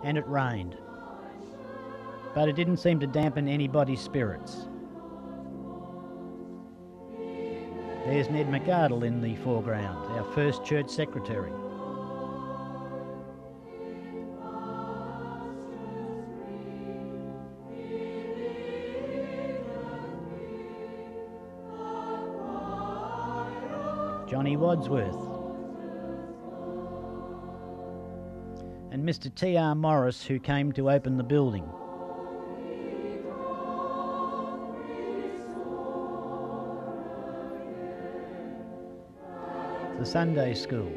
and it rained. But it didn't seem to dampen anybody's spirits. There's Ned McArdle in the foreground, our first church secretary. Johnny Wadsworth. And Mr. T.R. Morris, who came to open the building. The Sunday school,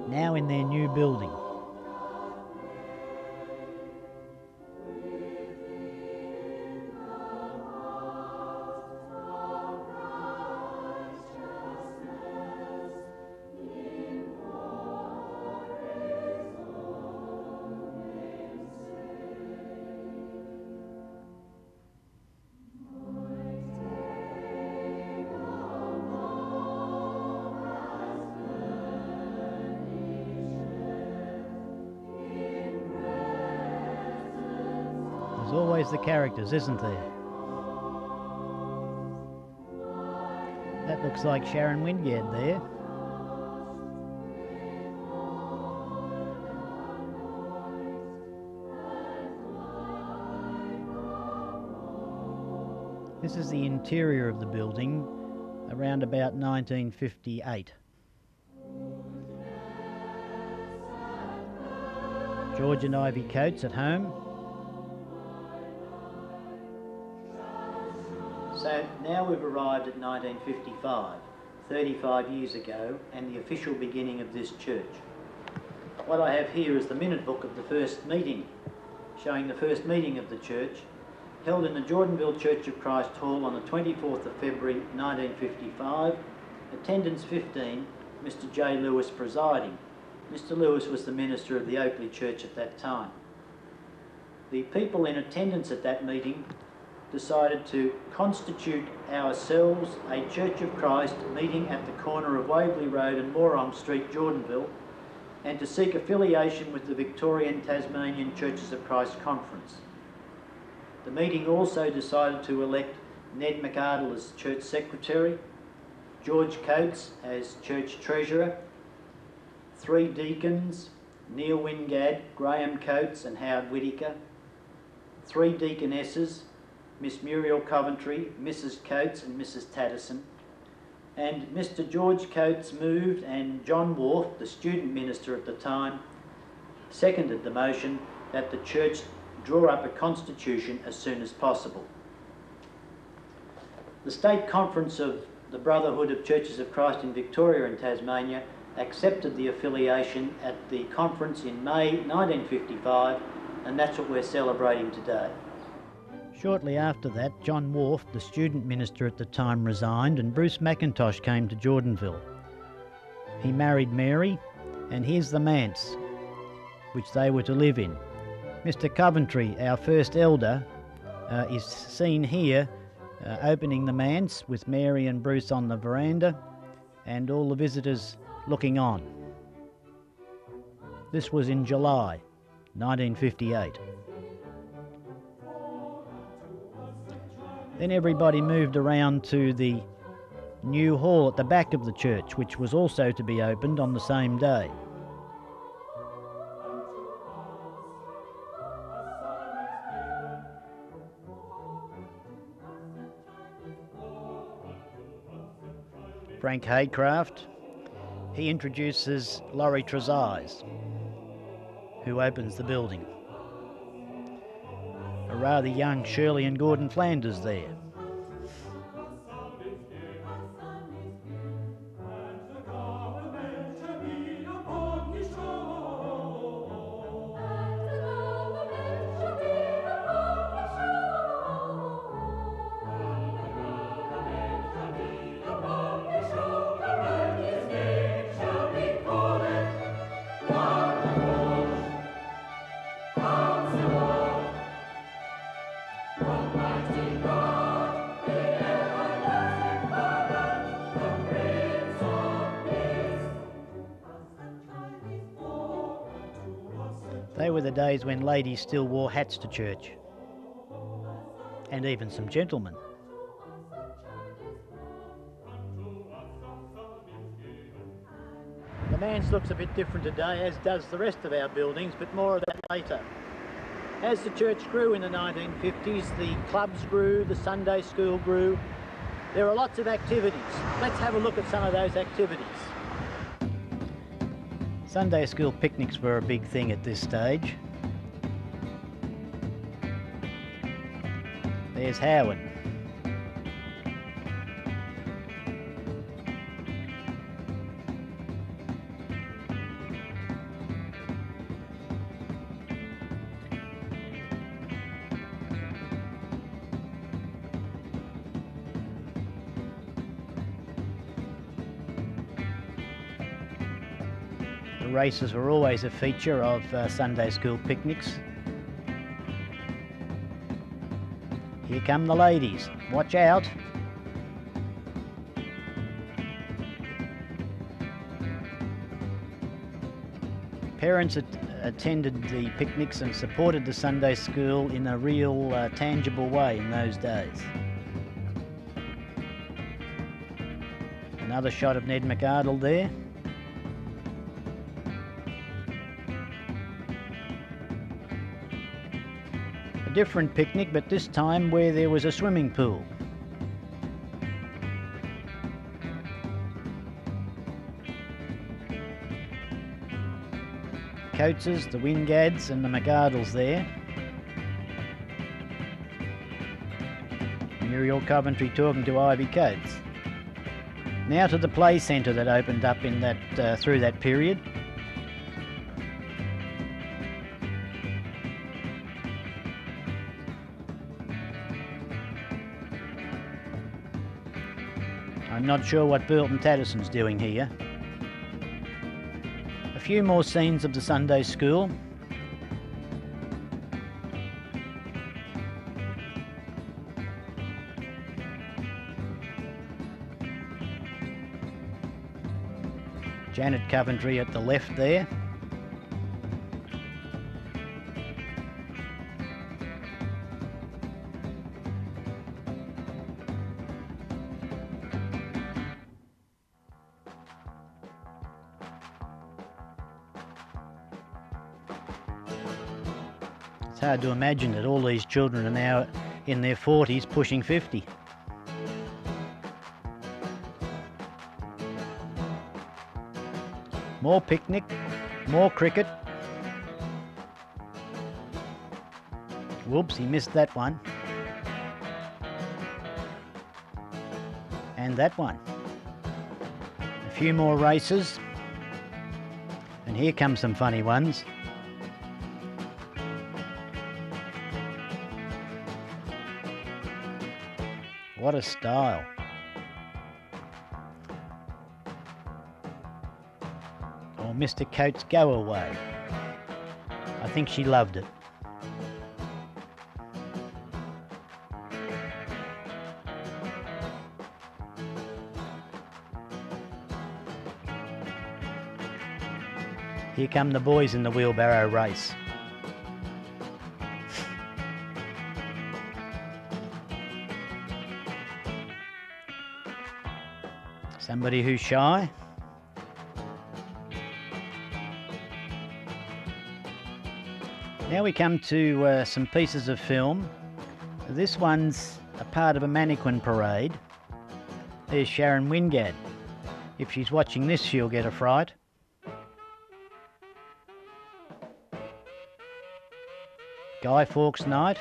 now in their new building. There's always the characters, isn't there? That looks like Sharon Wingard there. This is the interior of the building around about 1958. George and Ivy Coates at home. So now we've arrived at 1955, 35 years ago, and the official beginning of this church. What I have here is the minute book of the first meeting, showing the first meeting of the church, held in the Jordanville Church of Christ Hall on the 24th of February 1955, attendance 15, Mr. J. Lewis presiding. Mr. Lewis was the minister of the Oakley Church at that time. The people in attendance at that meeting decided to constitute ourselves a Church of Christ meeting at the corner of Waverley Road and Morong Street, Jordanville, and to seek affiliation with the Victorian Tasmanian Churches of Christ Conference. The meeting also decided to elect Ned McArdle as Church Secretary, George Coates as Church Treasurer, 3 deacons, Neil Wingard, Graham Coates and Howard Whittaker, 3 deaconesses, Miss Muriel Coventry, Mrs. Coates and Mrs. Taddison, and Mr. George Coates moved and John Wharf, the student minister at the time, seconded the motion that the church draw up a constitution as soon as possible. The State Conference of the Brotherhood of Churches of Christ in Victoria and Tasmania accepted the affiliation at the conference in May 1955, and that's what we're celebrating today. Shortly after that, John Wharf, the student minister at the time, resigned and Bruce McIntosh came to Jordanville. He married Mary, and here's the manse, which they were to live in. Mr. Coventry, our first elder, is seen here opening the manse with Mary and Bruce on the veranda and all the visitors looking on. This was in July 1958. Then everybody moved around to the new hall at the back of the church, which was also to be opened on the same day. Frank Haycraft, he introduces Laurie Trezise, who opens the building. A rather young Shirley and Gordon Flanders there. Almighty God. They were the days when ladies still wore hats to church, and even some gentlemen. The manse looks a bit different today, as does the rest of our buildings, but more of that later. As the church grew in the 1950s, the clubs grew, the Sunday school grew. There are lots of activities. Let's have a look at some of those activities. Sunday school picnics were a big thing at this stage. There's Howard. The races were always a feature of Sunday school picnics. Here come the ladies. Watch out. Parents attended the picnics and supported the Sunday school in a real tangible way in those days. Another shot of Ned McArdle there. A different picnic, but this time where there was a swimming pool. Coates, the Wingads and the McArdles there. Muriel Coventry talking to Ivy Coates. Now to the play centre that opened up in that through that period. I'm not sure what Burton Tatterson's doing here. A few more scenes of the Sunday school. Janet Coventry at the left there. It's hard to imagine that all these children are now in their 40s, pushing 50. More picnic, more cricket. Whoops, he missed that one. And that one. A few more races. And here come some funny ones. What a style. Oh, Mr. Coates, go away. I think she loved it. Here come the boys in the wheelbarrow race. Somebody who's shy. Now we come to some pieces of film. This one's a part of a mannequin parade. There's Sharon Wingad. If she's watching this, she'll get a fright. Guy Fawkes Night.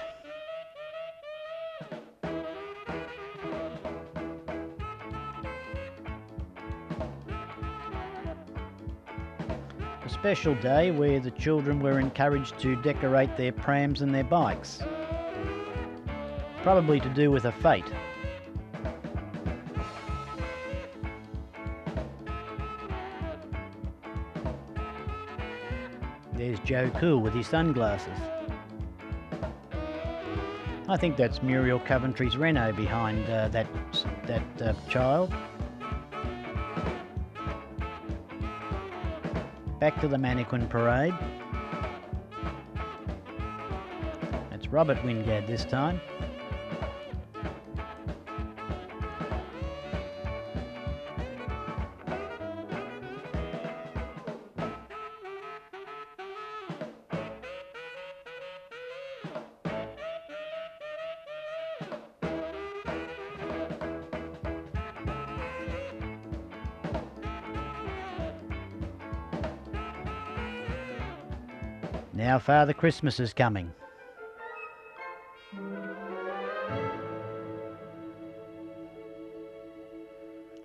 A special day where the children were encouraged to decorate their prams and their bikes. Probably to do with a fate. There's Joe Cool with his sunglasses. I think that's Muriel Coventry's Renault behind that child. Back to the mannequin parade. Robert Wingad this time. Now Father Christmas is coming.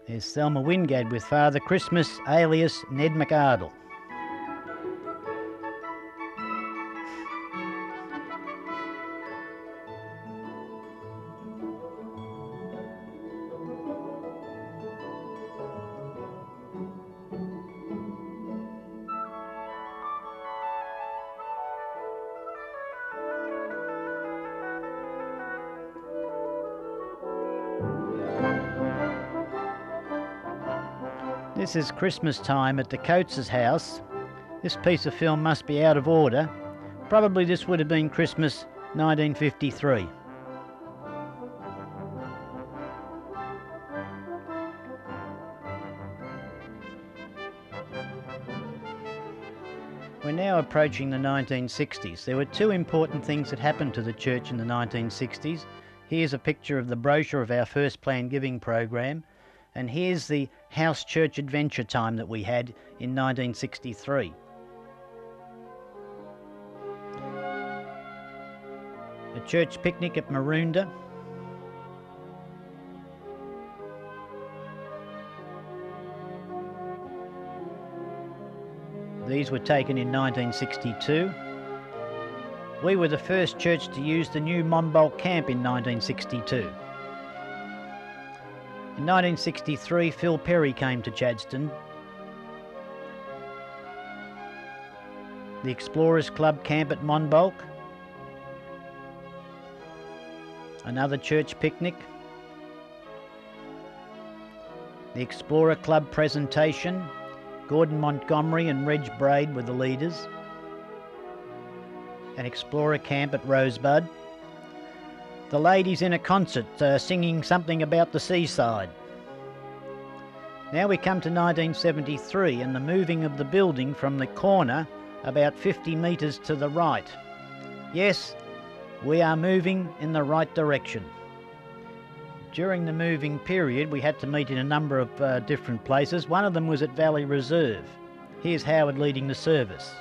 There's Thelma Wingad with Father Christmas alias Ned McArdle. This is Christmas time at the Coates' house. This piece of film must be out of order. Probably this would have been Christmas 1953. We're now approaching the 1960s. There were two important things that happened to the church in the 1960s. Here's a picture of the brochure of our first planned giving program. And here's the house church adventure time that we had in 1963. A church picnic at Maroondah. These were taken in 1962. We were the first church to use the new Monbolk camp in 1962. In 1963, Phil Perry came to Chadstone. The Explorers Club camp at Monbolk. Another church picnic. The Explorer Club presentation. Gordon Montgomery and Reg Braid were the leaders. An Explorer camp at Rosebud. The ladies in a concert singing something about the seaside. Now we come to 1973 and the moving of the building from the corner about 50 metres to the right. Yes, we are moving in the right direction. During the moving period we had to meet in a number of different places. One of them was at Valley Reserve. Here's Howard leading the service.